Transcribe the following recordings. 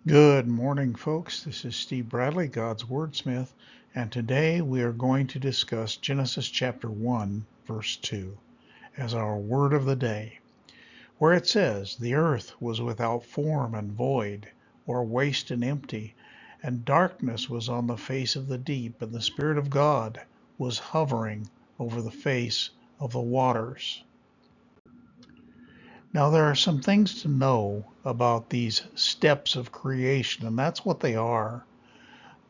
Good morning, folks. This is Steve Bradley, God's Wordsmith, and today we are going to discuss Genesis chapter 1, verse 2, as our word of the day, where it says, "The earth was without form and void, or waste and empty, and darkness was on the face of the deep, and the Spirit of God was hovering over the face of the waters." Now, there are some things to know about these steps of creation, and that's what they are.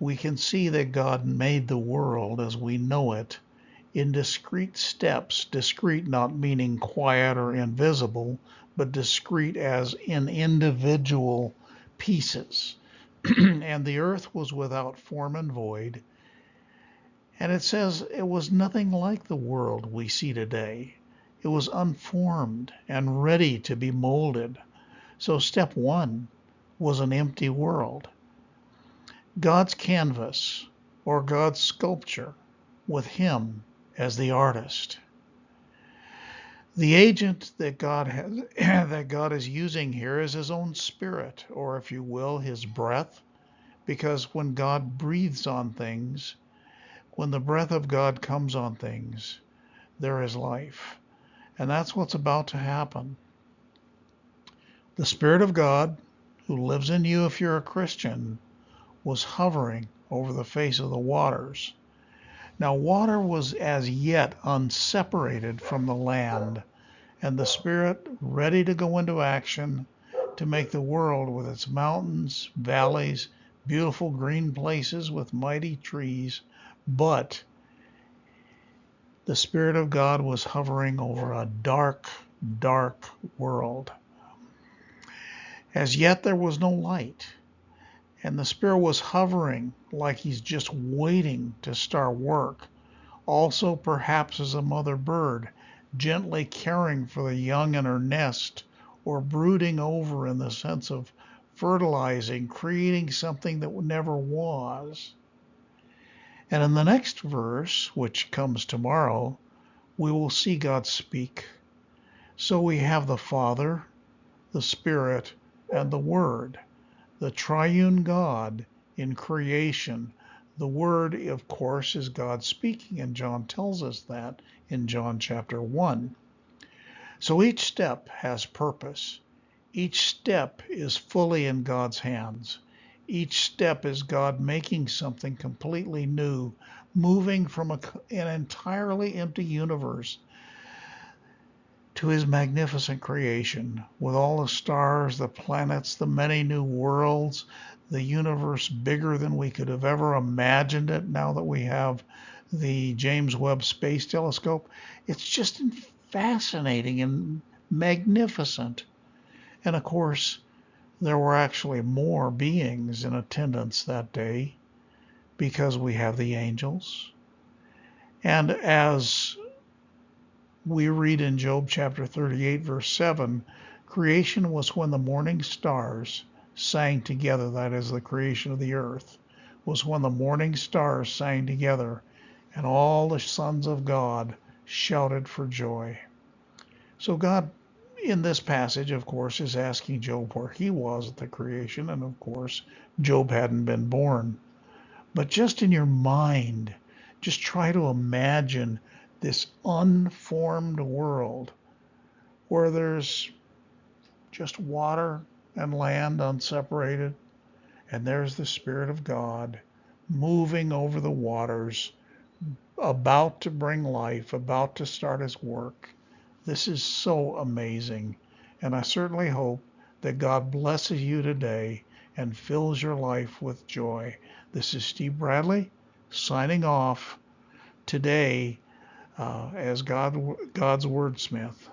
We can see that God made the world as we know it in discrete steps, discrete not meaning quiet or invisible, but discrete as in individual pieces. And the earth was without form and void. And it says it was nothing like the world we see today. It was unformed and ready to be molded. So step one was an empty world. God's canvas, or God's sculpture, with Him as the artist. The agent that God has, that God is using here is His own Spirit, or if you will, His breath, because when God breathes on things, when the breath of God comes on things, there is life. And that's what's about to happen. The Spirit of God, who lives in you if you're a Christian, was hovering over the face of the waters. Now, water was as yet unseparated from the land, and the Spirit ready to go into action to make the world with its mountains, valleys, beautiful green places with mighty trees. But the Spirit of God was hovering over a dark, dark world. As yet there was no light, and the Spirit was hovering like He's just waiting to start work. Also, perhaps as a mother bird, gently caring for the young in her nest, or brooding over in the sense of fertilizing, creating something that never was. And in the next verse, which comes tomorrow, we will see God speak. So we have the Father, the Spirit, and the Word, the triune God in creation. The Word, of course, is God speaking, and John tells us that in John chapter 1. So each step has purpose. Each step is fully in God's hands. Each step is God making something completely new, moving from an entirely empty universe to His magnificent creation, with all the stars, the planets, the many new worlds, the universe bigger than we could have ever imagined it now that we have the James Webb Space Telescope. It's just fascinating and magnificent. And of course, there were actually more beings in attendance that day because we have the angels. And as we read in Job chapter 38, verse 7, creation was when the morning stars sang together, that is, the creation of the earth, was when the morning stars sang together, and all the sons of God shouted for joy. So God, in this passage, of course, is asking Job where he was at the creation, and of course, Job hadn't been born. But just in your mind, just try to imagine this unformed world where there's just water and land unseparated, and there's the Spirit of God moving over the waters, about to bring life, about to start His work. This is so amazing, and I certainly hope that God blesses you today and fills your life with joy. This is Steve Bradley signing off today as God's Wordsmith.